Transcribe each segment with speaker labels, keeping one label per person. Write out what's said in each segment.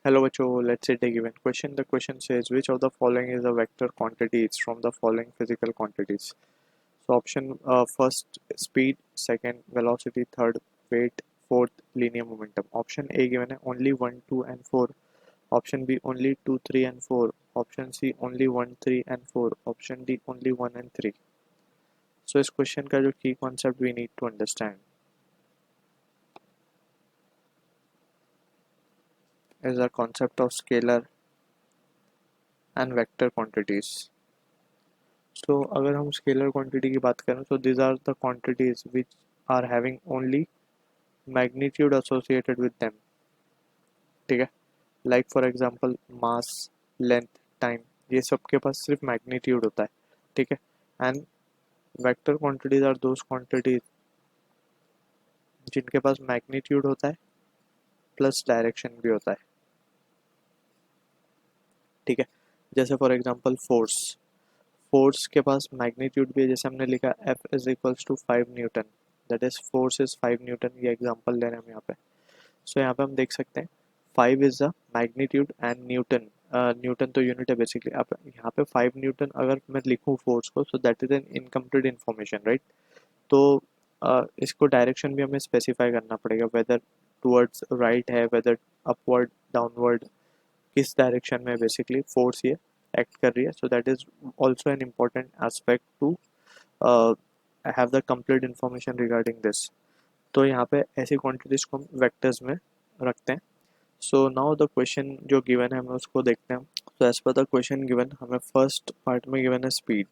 Speaker 1: Hello बच्चों, let's say the given question. The question says which of the following is a vector quantity is from the following physical quantities. So option first speed, second velocity, third weight, fourth linear momentum. Option A given है only 1, 2 and 4. Option B only 2, 3 and 4. Option C only 1, 3 and 4. Option D only 1 and 3. So इस question का जो key concept we need to understand is the concept of scalar and vector quantities. So अगर हम scalar quantity की बात करें तो these are the quantities which are having only magnitude associated with them. ठीक है, like for example mass, length, time, ये सब के पास सिर्फ magnitude होता है. ठीक है, and vector quantities are those quantities जिनके पास magnitude होता है प्लस डायरेक्शन भी होता है. ठीक है, जैसे फॉर एग्जांपल फोर्स के पास मैग्नीट्यूड भी है, जैसे हमने लिखा F is equals to 5 newton, that is force is 5 newton. ये एग्जांपल ले रहे हैं हम यहाँ पे. सो यहाँ पे हम देख सकते हैं 5 is the magnitude and Newton. Newton तो यूनिट है बेसिकली. अब यहाँ पे 5 न्यूटन अगर मैं लिखूँ फोर्स को, so that is an incomplete information, right. तो इसको डायरेक्शन भी हमें स्पेसिफाई करना पड़ेगा, वेदर टुवर्ड्स राइट है, वेदर अपवर्ड, डाउनवर्ड, किस डायरेक्शन में बेसिकली फोर्स ये एक्ट कर रही है. So that is also an important aspect to have the complete information regarding this. तो यहाँ पे ऐसी क्वांटिटीज को हम वेक्टर्स में रखते हैं. सो नाउ द क्वेश्चन जो गिवन है हमें उसको देखते हैं. तो as per the question given हमें फर्स्ट पार्ट में गिवन है स्पीड.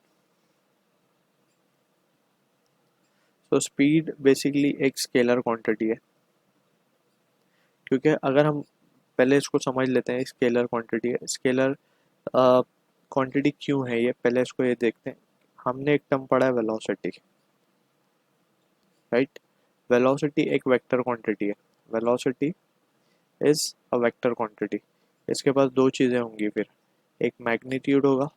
Speaker 1: सो स्पीड बेसिकली एक स्केलर क्वांटिटी है, क्योंकि अगर हम पहले इसको समझ लेते हैं स्केलर क्वांटिटी है. स्केलर क्वांटिटी क्यों है ये, पहले इसको ये देखते हैं. हमने एक टर्म पढ़ा है वेलोसिटी, राइट. वेलोसिटी एक वेक्टर क्वांटिटी है. Velocity is a vector quantity. इसके पास दो चीज़ें होंगी, फिर एक मैग्नीट्यूड होगा,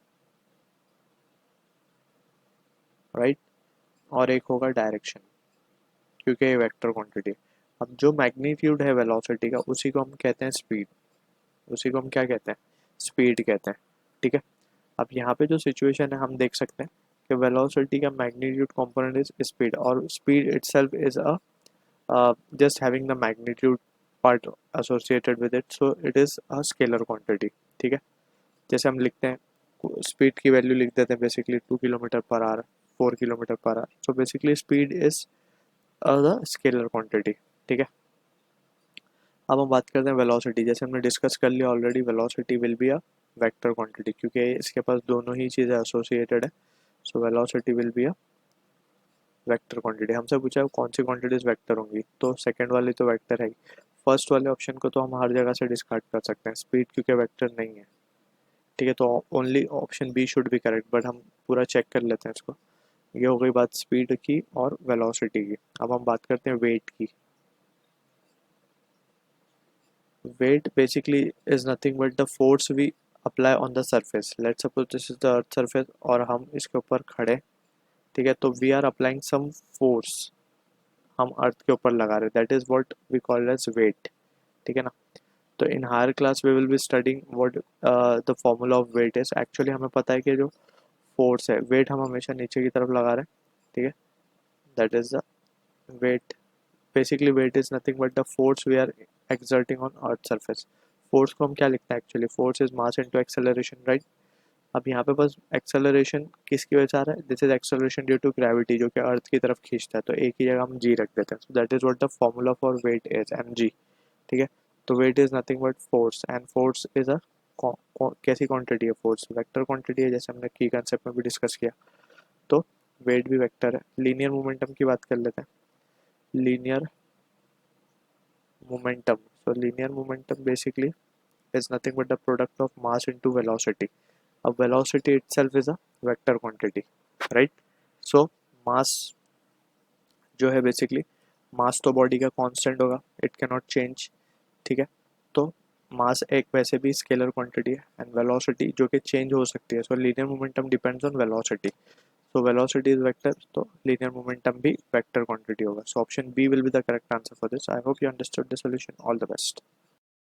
Speaker 1: राइट, और एक होगा डायरेक्शन, क्योंकि ये वेक्टर क्वांटिटी. अब जो मैग्नीट्यूड है वेलोसिटी का उसी को हम कहते हैं स्पीड. उसी को हम क्या कहते हैं, स्पीड कहते हैं. ठीक है, अब यहाँ पे जो सिचुएशन है हम देख सकते हैं कि वेलोसिटी का मैग्नीट्यूड कंपोनेंट इज स्पीड, और speed itself is a just having the magnitude part associated with it, so it is a scalar quantity. ठीक है, जैसे हम लिखते हैं स्पीड की वैल्यू लिख देते हैं basically 2 kilometre per hour, 4 kilometre per hour. So basically speed is the scalar quantity. ठीक है, अब हम बात करते हैं वेलोसिटी. जैसे हमने डिस्कस कर लिया already, velocity will be a vector quantity, क्योंकि इसके पास दोनों ही चीज़ें एसोसिएटेड है. So velocity will be a vector quantity. हमसे पूछा है कौन सी क्वांटिटीज वेक्टर होंगी, तो सेकंड वाली तो वेक्टर है. फर्स्ट वाले ऑप्शन को तो हम हर जगह से डिस्कार्ड कर सकते हैं, स्पीड क्योंकि वेक्टर नहीं है. ठीक है, तो only option B should be correct, but हम पूरा चेक कर लेते हैं इसको. ये हो गई बात स्पीड की और वेलोसिटी की. अब हम बात करते हैं वेट की. Weight basically is nothing but the force we apply on the surface. Let's suppose this is the earth surface और हम इसके ऊपर खड़े. ठीक है, तो we are applying some force, हम अर्थ के ऊपर लगा रहे, that is what we call as weight. ठीक है ना. तो in higher class we will be studying what the formula of weight is. Actually हमें पता है कि जो फोर्स है, वेट हम हमेशा नीचे की तरफ लगा रहे हैं. ठीक है, that is the weight. Basically weight is nothing but the force we are exerting on earth surface. Force को हम क्या लिखते हैं actually, force is mass into acceleration, right. अब यहाँ पे बस एक्सेलरेशन किसकी वजह से आ रहा है, this is acceleration due to gravity, जो कि अर्थ की तरफ खींचता है. तो एक ही जगह हम जी रख देते हैं. So that is what the formula for weight is, M G. ठीक है, तो weight is nothing but force, and force is a कैसी क्वांटिटी है, फोर्स वेक्टर क्वांटिटी है, जैसे हमने की कंसेप्ट में भी डिस्कस किया. तो वेट भी वेक्टर है. लीनियर मोमेंटम की बात कर लेते हैं. Linear momentum, so linear momentum basically is nothing but the product of mass into velocity. अब velocity itself is a vector quantity, right. So mass जो है बेसिकली, मास तो बॉडी का कांस्टेंट होगा, इट कैन नॉट चेंज. ठीक है, तो मास एक वैसे भी स्केलर क्वांटिटी है, एंड वेलोसिटी जो कि चेंज हो सकती है. So linear momentum depends on velocity. So velocity is vector, तो लीनियर मोमेंटम भी वेक्टर क्वांटिटी होगा. So option B will be the correct answer for this. I hope you understood the solution. All the best.